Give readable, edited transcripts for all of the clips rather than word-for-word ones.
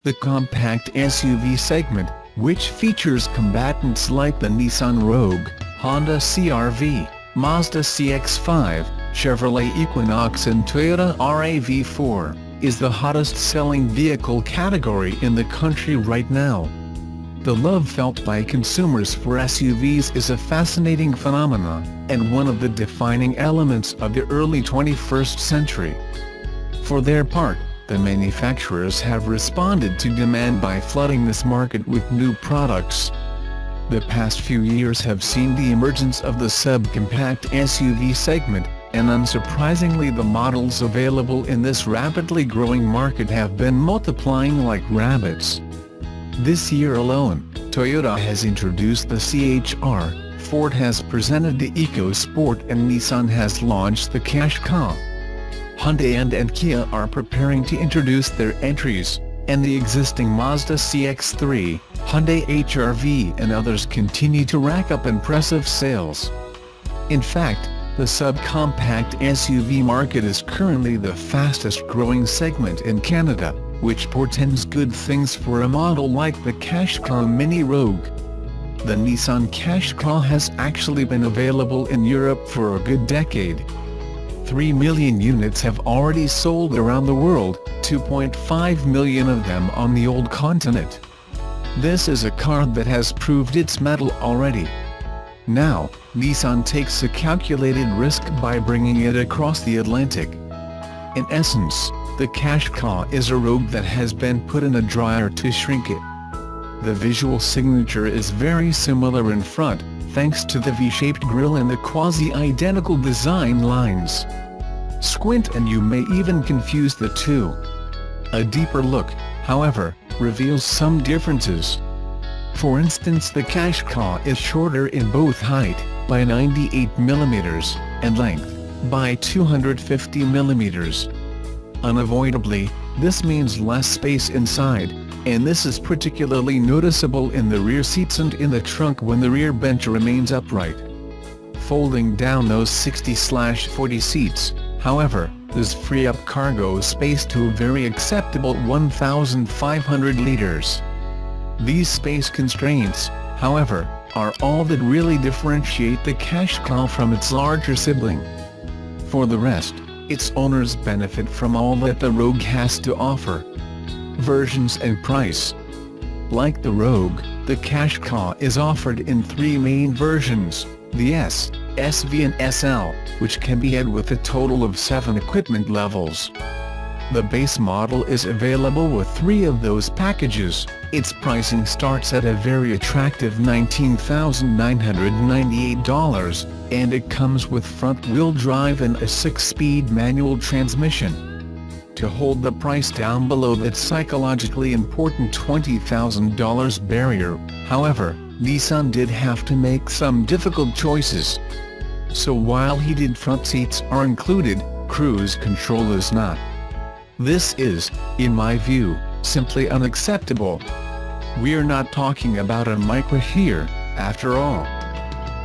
The compact SUV segment, which features combatants like the Nissan Rogue, Honda CR-V, Mazda CX-5, Chevrolet Equinox and Toyota RAV4, is the hottest-selling vehicle category in the country right now. The love felt by consumers for SUVs is a fascinating phenomenon, and one of the defining elements of the early 21st century. For their part, the manufacturers have responded to demand by flooding this market with new products. The past few years have seen the emergence of the subcompact SUV segment, and unsurprisingly the models available in this rapidly growing market have been multiplying like rabbits. This year alone, Toyota has introduced the CHR, Ford has presented the EcoSport and Nissan has launched the Qashqai. Hyundai and Kia are preparing to introduce their entries, and the existing Mazda CX-3, Hyundai HR-V and others continue to rack up impressive sales. In fact, the subcompact SUV market is currently the fastest-growing segment in Canada, which portends good things for a model like the Qashqai Mini Rogue. The Nissan Qashqai has actually been available in Europe for a good decade. 3 million units have already sold around the world, 2.5 million of them on the old continent. This is a car that has proved its mettle already. Now, Nissan takes a calculated risk by bringing it across the Atlantic. In essence, the Qashqai is a Rogue that has been put in a dryer to shrink it. The visual signature is very similar in front, thanks to the V-shaped grille and the quasi-identical design lines. Squint and you may even confuse the two. A deeper look, however, reveals some differences. For instance, the Qashqai is shorter in both height, by 98 mm, and length, by 250 mm. Unavoidably, this means less space inside, and this is particularly noticeable in the rear seats and in the trunk when the rear bench remains upright. Folding down those 60/40 seats, however, does free up cargo space to a very acceptable 1,500 liters. These space constraints, however, are all that really differentiate the Qashqai from its larger sibling. For the rest, its owners benefit from all that the Rogue has to offer. Versions and price. Like the Rogue, the Qashqai is offered in three main versions, the S, SV and SL, which can be had with a total of 7 equipment levels. The base model is available with 3 of those packages. Its pricing starts at a very attractive $19,998, and it comes with front-wheel drive and a 6-speed manual transmission. To hold the price down below that psychologically important $20,000 barrier, however, Nissan did have to make some difficult choices. So while heated front seats are included, cruise control is not. This is, in my view, simply unacceptable. We're not talking about a Micra here, after all.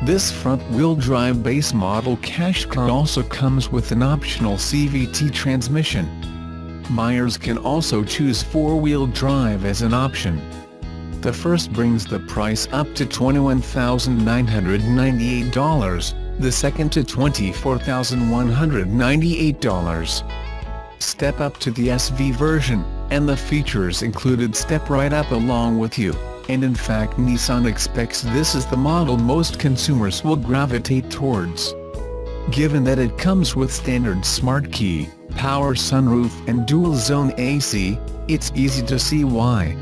This front-wheel drive base model Qashqai also comes with an optional CVT transmission. Buyers can also choose 4-wheel drive as an option. The first brings the price up to $21,998, the second to $24,198. Step up to the SV version, and the features included step right up along with you, and in fact Nissan expects this is the model most consumers will gravitate towards. Given that it comes with standard smart key, power sunroof and dual-zone AC, it's easy to see why.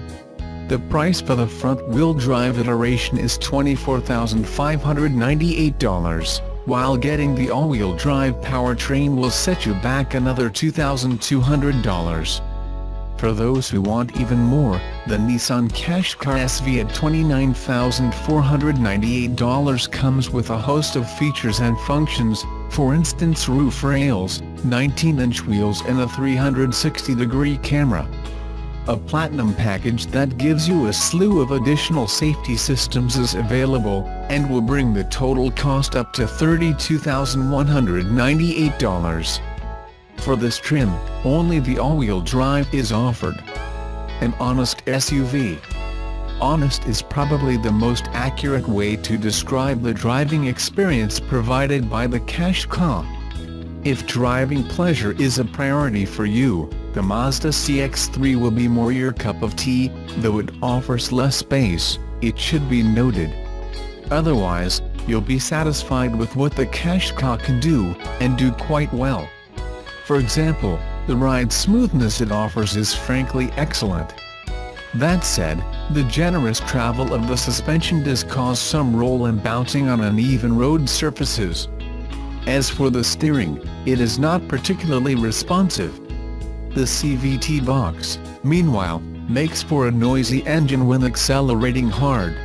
The price for the front-wheel drive iteration is $24,598. While getting the all-wheel drive powertrain will set you back another $2,200. For those who want even more, the Nissan Qashqai SV at $29,498 comes with a host of features and functions, for instance roof rails, 19-inch wheels and a 360-degree camera. A Platinum package that gives you a slew of additional safety systems is available, and will bring the total cost up to $32,198. For this trim, only the all-wheel drive is offered. an honest SUV. Honest is probably the most accurate way to describe the driving experience provided by the Qashqai. If driving pleasure is a priority for you, the Mazda CX-3 will be more your cup of tea, though it offers less space, it should be noted. Otherwise, you'll be satisfied with what the Qashqai can do, and do quite well. For example, the ride smoothness it offers is frankly excellent. That said, the generous travel of the suspension does cause some roll and bouncing on uneven road surfaces. As for the steering, it is not particularly responsive. The CVT box, meanwhile, makes for a noisy engine when accelerating hard.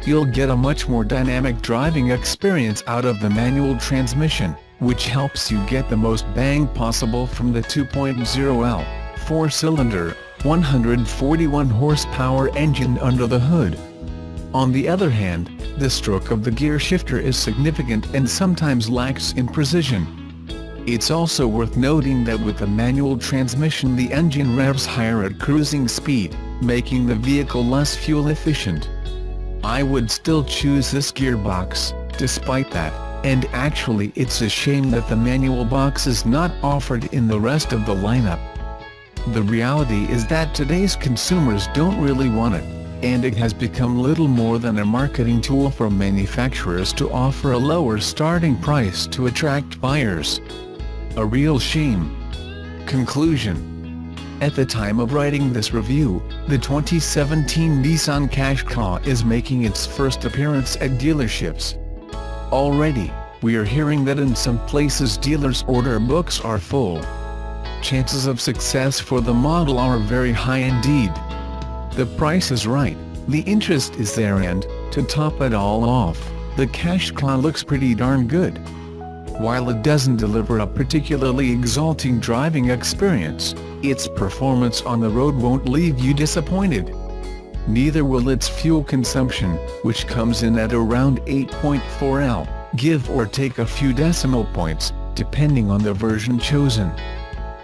You'll get a much more dynamic driving experience out of the manual transmission, which helps you get the most bang possible from the 2.0L, 4-cylinder, 141 horsepower engine under the hood. On the other hand, the stroke of the gear shifter is significant and sometimes lacks in precision. It's also worth noting that with the manual transmission the engine revs higher at cruising speed, making the vehicle less fuel efficient. I would still choose this gearbox, despite that, and actually it's a shame that the manual box is not offered in the rest of the lineup. The reality is that today's consumers don't really want it, and it has become little more than a marketing tool for manufacturers to offer a lower starting price to attract buyers. A real shame. Conclusion. At the time of writing this review, the 2017 Nissan Qashqai is making its first appearance at dealerships. Already, we are hearing that in some places dealers' order books are full. Chances of success for the model are very high indeed. The price is right, the interest is there, and, to top it all off, the Qashqai looks pretty darn good. While it doesn't deliver a particularly exalting driving experience, its performance on the road won't leave you disappointed. Neither will its fuel consumption, which comes in at around 8.4 L, give or take a few decimal points, depending on the version chosen.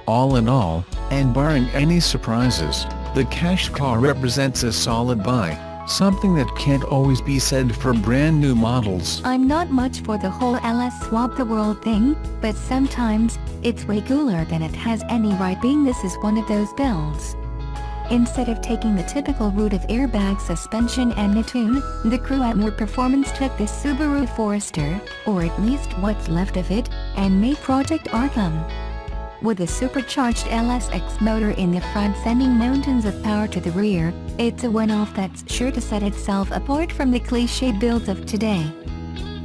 All in all, and barring any surprises, the Qashqai represents a solid buy, something that can't always be said for brand new models. I'm not much for the whole LS swap the world thing, but sometimes, it's way cooler than it has any right being. This is one of those builds. Instead of taking the typical route of airbag suspension and a tune, the crew at More Performance took this Subaru Forester, or at least what's left of it, and made Project Arkham. With a supercharged LSX motor in the front sending mountains of power to the rear, it's a one-off that's sure to set itself apart from the cliché builds of today.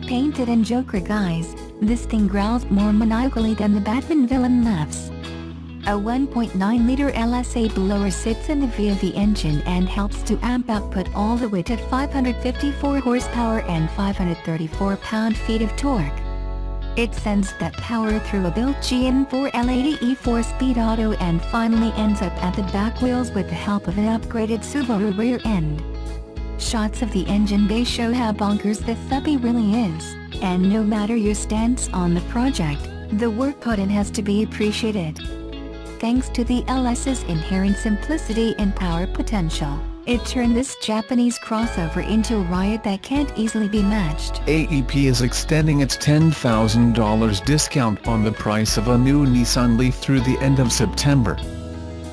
Painted in Joker guise, this thing growls more maniacally than the Batman villain laughs. A 1.9-liter LS8 blower sits in the V of the engine and helps to amp output all the way to 554 horsepower and 534 pound-feet of torque. It sends that power through a built-in 4L80E 4-speed auto and finally ends up at the back wheels with the help of an upgraded Subaru rear end. Shots of the engine bay show how bonkers this puppy really is, and no matter your stance on the project, the work put in has to be appreciated. Thanks to the LS's inherent simplicity and power potential, it turned this Japanese crossover into a riot that can't easily be matched. AEP is extending its $10,000 discount on the price of a new Nissan Leaf through the end of September.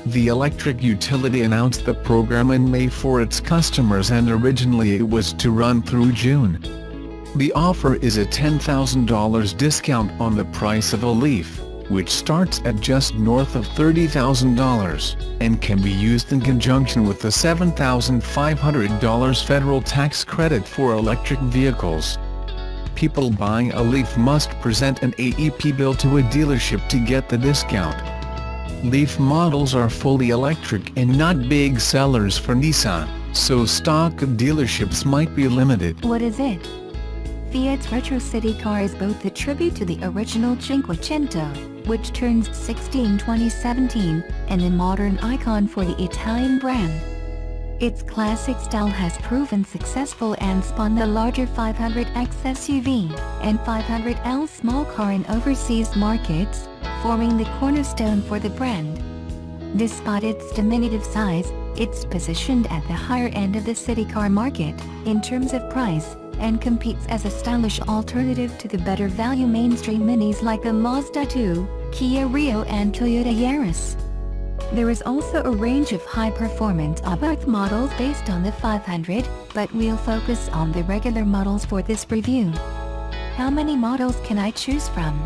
The electric utility announced the program in May for its customers, and originally it was to run through June. The offer is a $10,000 discount on the price of a Leaf, which starts at just north of $30,000, and can be used in conjunction with the $7,500 federal tax credit for electric vehicles. People buying a Leaf must present an AEP bill to a dealership to get the discount. Leaf models are fully electric and not big sellers for Nissan, so stock of dealerships might be limited. What is it? Fiat's Retro City car is both a tribute to the original Cinquecento, which turns 60 in 2017, and a modern icon for the Italian brand. Its classic style has proven successful and spawned the larger 500X SUV and 500L small car in overseas markets, forming the cornerstone for the brand. Despite its diminutive size, It's positioned at the higher end of the city car market, in terms of price, and competes as a stylish alternative to the better value mainstream minis like the Mazda 2, Kia Rio and Toyota Yaris. There is also a range of high-performance up-earth models based on the 500, but we'll focus on the regular models for this review. How many models can I choose from?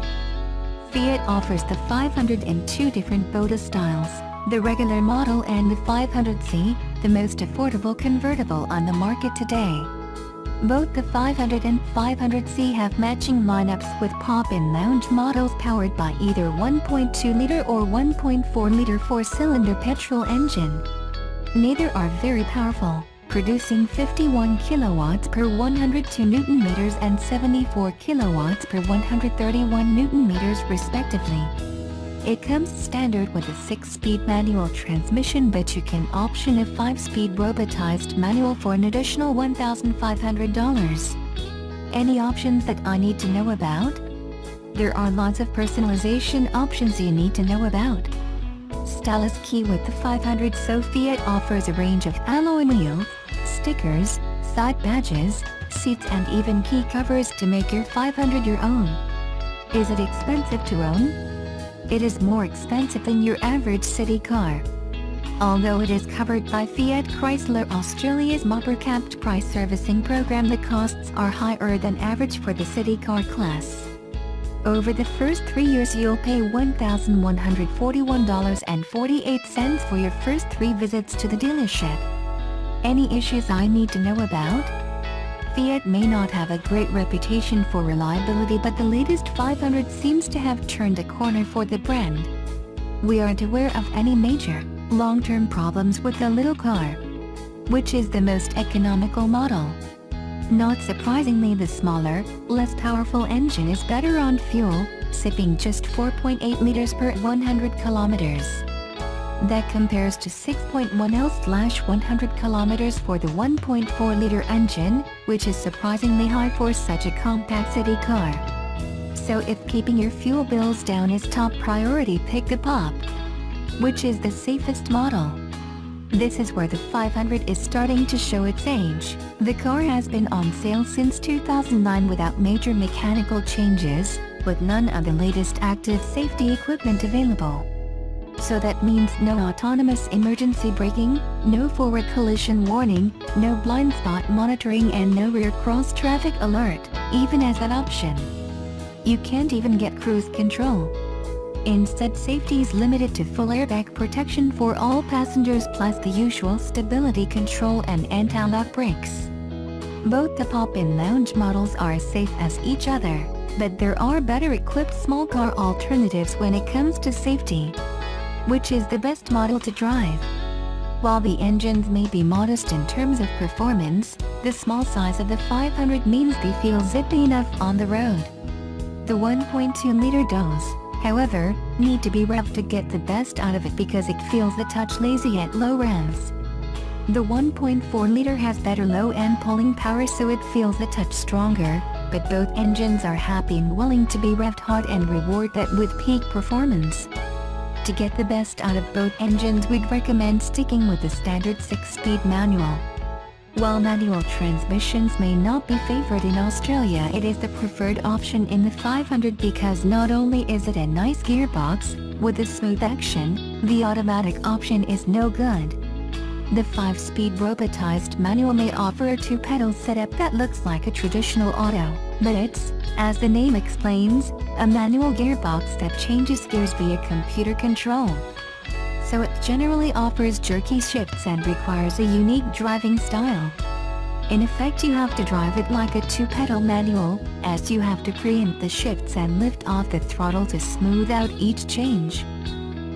Fiat offers the 500 in two different body styles, the regular model and the 500c, the most affordable convertible on the market today. Both the 500 and 500c have matching lineups with pop-in lounge models powered by either 1.2-liter or 1.4-liter four-cylinder petrol engine. Neither are very powerful, producing 51 kilowatts per 102 Nm and 74 kilowatts per 131 Nm respectively. It comes standard with a 6-speed manual transmission, but you can option a 5-speed robotized manual for an additional $1,500. Any options that I need to know about? There are lots of personalization options you need to know about. Style is key with the 500, so Fiat offers a range of alloy wheels, stickers, side badges, seats and even key covers to make your 500 your own. Is it expensive to own? It is more expensive than your average city car. Although it is covered by Fiat Chrysler Australia's Motor Capped Price Servicing Program, the costs are higher than average for the city car class. Over the first 3 years you'll pay $1,141.48 for your first 3 visits to the dealership. Any issues I need to know about? Fiat may not have a great reputation for reliability, but the latest 500 seems to have turned a corner for the brand. We aren't aware of any major, long-term problems with the little car. Which is the most economical model? Not surprisingly, the smaller, less powerful engine is better on fuel, sipping just 4.8 liters per 100 kilometers. That compares to 6.1 L/100 kilometers for the 1.4-liter engine, which is surprisingly high for such a compact city car. So if keeping your fuel bills down is top priority, pick the POP. Which is the safest model? This is where the 500 is starting to show its age. The car has been on sale since 2009 without major mechanical changes, with none of the latest active safety equipment available. So that means no autonomous emergency braking, no forward collision warning, no blind spot monitoring and no rear cross traffic alert, even as an option. You can't even get cruise control. Instead, safety is limited to full airbag protection for all passengers plus the usual stability control and anti-lock brakes. Both the pop-in lounge models are as safe as each other, but there are better equipped small car alternatives when it comes to safety. Which is the best model to drive? While the engines may be modest in terms of performance, the small size of the 500 means they feel zippy enough on the road. The 1.2-liter does, however, need to be revved to get the best out of it because it feels a touch lazy at low revs. The 1.4-liter has better low-end pulling power, so it feels a touch stronger, but both engines are happy and willing to be revved hard and reward that with peak performance. To get the best out of both engines, we'd recommend sticking with the standard 6-speed manual. While manual transmissions may not be favored in Australia, it is the preferred option in the 500 because not only is it a nice gearbox, with a smooth action, the automatic option is no good. The 5-speed robotized manual may offer a 2-pedal setup that looks like a traditional auto, but it's, as the name explains, a manual gearbox that changes gears via computer control. So it generally offers jerky shifts and requires a unique driving style. In effect, you have to drive it like a 2-pedal manual, as you have to preempt the shifts and lift off the throttle to smooth out each change.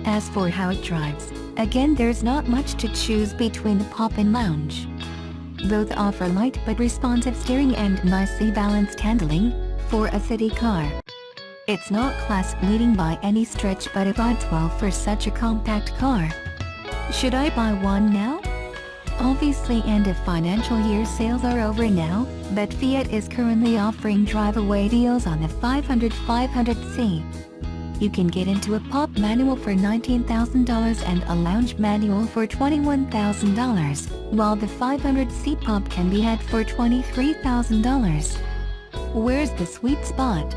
As for how it drives, again there's not much to choose between the pop and lounge. Both offer light but responsive steering and nicely balanced handling for a city car. It's not class-leading by any stretch, but it rides well for such a compact car. Should I buy one now? Obviously, end of financial year sales are over now, but Fiat is currently offering drive-away deals on the 500/500c. you can get into a pop manual for $19,000 and a lounge manual for $21,000, while the 500c pop can be had for $23,000. Where's the sweet spot?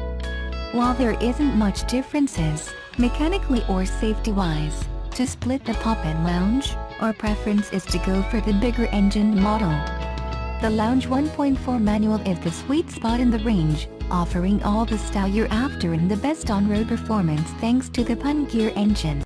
While there isn't much differences, mechanically or safety-wise, to split the pop and lounge, our preference is to go for the bigger engined model. The Lounge 1.4 manual is the sweet spot in the range, offering all the style you're after and the best on-road performance thanks to the Pun Gear engine.